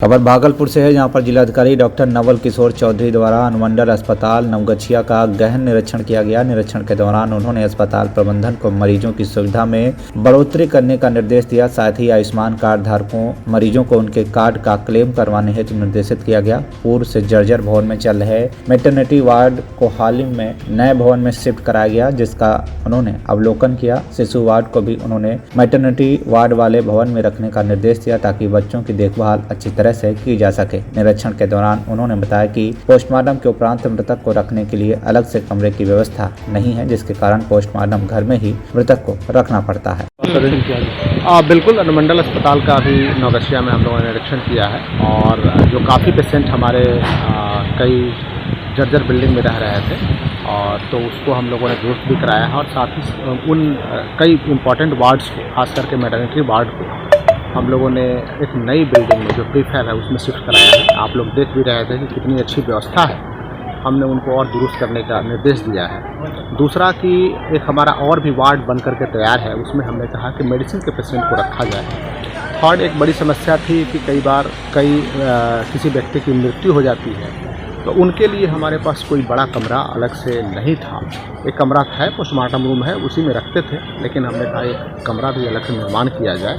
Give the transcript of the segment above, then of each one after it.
खबर भागलपुर से है, जहां पर जिलाधिकारी डॉक्टर नवल किशोर चौधरी द्वारा अनुमंडल अस्पताल नवगछिया का गहन निरीक्षण किया गया। निरीक्षण के दौरान उन्होंने अस्पताल प्रबंधन को मरीजों की सुविधा में बढ़ोतरी करने का निर्देश दिया। साथ ही आयुष्मान कार्ड धारकों मरीजों को उनके कार्ड का क्लेम करवाने हेतु निर्देशित किया गया। पूर्व से जर्जर भवन में चल रहे मैटरनिटी वार्ड को हाल ही में नए भवन में शिफ्ट कराया गया, जिसका उन्होंने अवलोकन किया। शिशु वार्ड को भी उन्होंने मैटरनिटी वार्ड वाले भवन में रखने का निर्देश दिया, ताकि बच्चों की देखभाल अच्छी तरह से की जा सके। निरीक्षण के दौरान उन्होंने बताया कि पोस्टमार्टम के उपरांत मृतक को रखने के लिए अलग से कमरे की व्यवस्था नहीं है, जिसके कारण पोस्टमार्टम घर में ही मृतक को रखना पड़ता है। बिल्कुल, अनुमंडल अस्पताल का भी नवगछिया में हम लोगों ने निरीक्षण किया है और जो काफ़ी पेशेंट हमारे कई जर्जर बिल्डिंग में रह रहे थे और तो उसको हम लोगों ने दुरुस्त भी कराया है और साथ ही उन कई इम्पॉर्टेंट वार्ड्स को, खास करके मैटरनिटी वार्ड को हम लोगों ने एक नई बिल्डिंग में जो प्रीफैब है उसमें शिफ्ट कराया है। आप लोग देख भी रहे थे कि कितनी अच्छी व्यवस्था है। हमने उनको और दुरुस्त करने का निर्देश दिया है। दूसरा कि एक हमारा और भी वार्ड बन करके तैयार है, उसमें हमने कहा कि मेडिसिन के पेशेंट को रखा जाए। थर्ड, एक बड़ी समस्या थी कि कई बार किसी व्यक्ति की मृत्यु हो जाती है, तो उनके लिए हमारे पास कोई बड़ा कमरा अलग से नहीं था। एक कमरा है, पोस्टमार्टम रूम है, उसी में रखते थे, लेकिन हमने कहा एक कमरा भी अलग से निर्माण किया जाए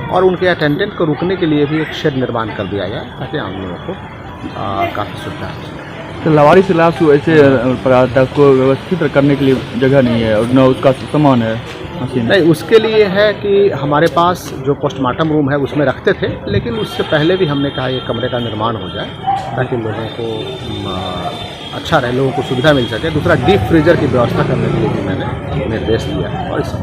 और उनके अटेंडेंट को रुकने के लिए भी एक शेड निर्माण कर दिया जाए, ताकि हम लोगों को काफ़ी सुविधा हो। तो लवारी से लाश ऐसे को व्यवस्थित करने के लिए जगह नहीं है और न उसका सामान है नहीं, उसके लिए है कि हमारे पास जो पोस्टमार्टम रूम है उसमें रखते थे, लेकिन उससे पहले भी हमने कहा ये कमरे का निर्माण हो जाए ताकि लोगों को अच्छा रहे, लोगों को सुविधा मिल सके। दूसरा, डीप फ्रीजर की व्यवस्था करने के लिए भी मैंने निर्देश दिया है और इस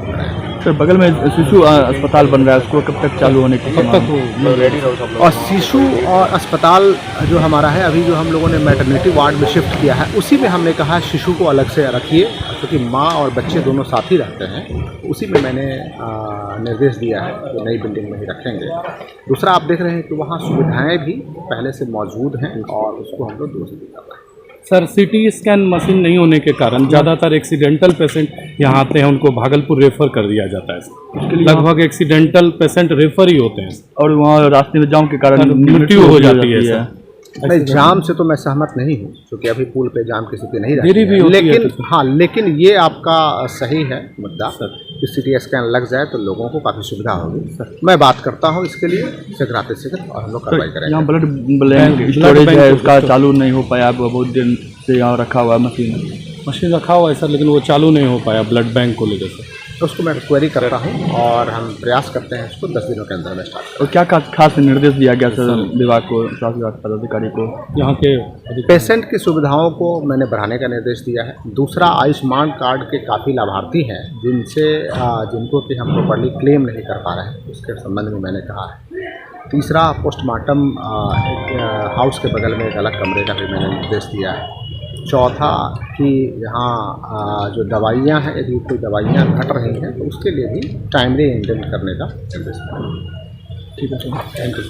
सर बगल में शिशु अस्पताल बन रहा है, उसको कब तक चालू होने की रेडी रहो। और शिशु और अस्पताल जो हमारा है, अभी जो हम लोगों ने मैटरनिटी वार्ड में शिफ्ट किया है, उसी में हमने कहा शिशु को अलग से रखिए, क्योंकि माँ और बच्चे दोनों साथ ही रहते हैं। उसी में मैंने निर्देश दिया है कि नई बिल्डिंग में ही रखेंगे। दूसरा, आप देख रहे हैं कि वहाँ सुविधाएँ भी पहले से मौजूद हैं और उसको हम लोग दुरुस्त भी कर रहे हैं। सर, सीटी स्कैन मशीन नहीं होने के कारण ज़्यादातर एक्सीडेंटल पेशेंट यहाँ आते हैं, उनको भागलपुर रेफ़र कर दिया जाता है। लगभग एक्सीडेंटल पेशेंट रेफ़र ही होते हैं और वहाँ रास्ते में जाम के कारण मृत्यु हो जाती है। नहीं, जाम से तो मैं सहमत नहीं हूँ, क्योंकि अभी पुल पे जाम की स्थिति नहीं रहती है। लेकिन हाँ, लेकिन ये आपका सही है मुद्दा कि सीटी स्कैन लग जाए तो लोगों को काफ़ी सुविधा होगी। मैं बात करता हूँ इसके लिए शीघ्र से शीघ्र और हम लोग कार्रवाई करेंगे। यहाँ ब्लड स्टोरेज है, उसका चालू नहीं हो पाया, बहुत दिन से यहाँ रखा हुआ मशीन रखा हुआ है सर, लेकिन वो चालू नहीं हो पाया ब्लड बैंक को लेकर सर। तो उसको मैं क्वेरी करता हूँ और हम प्रयास करते हैं इसको 10 दिनों के अंदर में स्टार्ट। और क्या खास निर्देश दिया गया सर विभाग को, स्वास्थ्य विभाग पदाधिकारी को? यहाँ के पेशेंट की सुविधाओं को मैंने बढ़ाने का निर्देश दिया है। दूसरा, आयुष्मान कार्ड के काफ़ी लाभार्थी हैं जिनको कि हम प्रॉपर्ली क्लेम नहीं कर पा रहे हैं, उसके संबंध में मैंने कहा है। तीसरा, पोस्टमार्टम हाउस के बगल में एक अलग कमरे का भी मैंने निर्देश दिया है। चौथा कि यहाँ जो दवाइयाँ हैं, यदि कोई दवाइयाँ घट रही हैं तो उसके लिए भी टाइमली इंडेंट करने का निर्देश दिया। ठीक है सर, थैंक यू।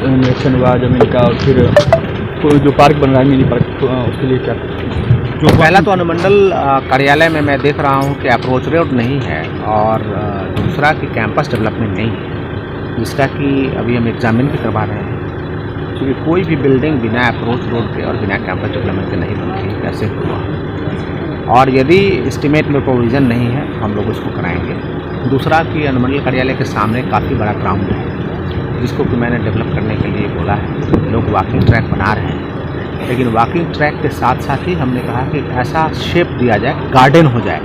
निरीक्षण हुआ जमीन का, और फिर जो पार्क बन रहा है मिनी पार्क, उसके लिए क्या? जो पहला तो अनुमंडल कार्यालय में मैं देख रहा हूँ कि अप्रोच रोड नहीं है और दूसरा कि कैंपस डेवलपमेंट नहीं है, जिसका कि अभी हम एग्जामिन भी करवा रहे हैं, क्योंकि कोई भी बिल्डिंग बिना अप्रोच रोड के और बिना कैंपस डेवलपमेंट के नहीं बनती, कैसे हुआ। और यदि एस्टीमेट में प्रोविज़न नहीं है हम लोग उसको कराएंगे। दूसरा कि अनुमंडल कार्यालय के सामने काफ़ी बड़ा ग्राउंड है, जिसको कि मैंने डेवलप करने के लिए बोला है। लोग वॉकिंग ट्रैक बना रहे हैं, लेकिन वॉकिंग ट्रैक के साथ साथ ही हमने कहा कि ऐसा शेप दिया जाए, गार्डन हो जाए,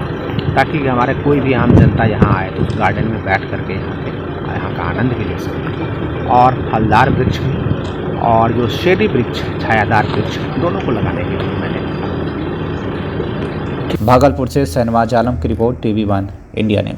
ताकि हमारे कोई भी आम जनता यहाँ आए तो उस गार्डन में बैठ करके यहाँ का आनंद भी ले सके। और फलदार वृक्ष और जो शेडी वृक्ष, छायादार वृक्ष, दोनों को लगाने के लिए मैंने भागलपुर से शहनवाज आलम की रिपोर्ट, TV1 इंडिया न्यूज़।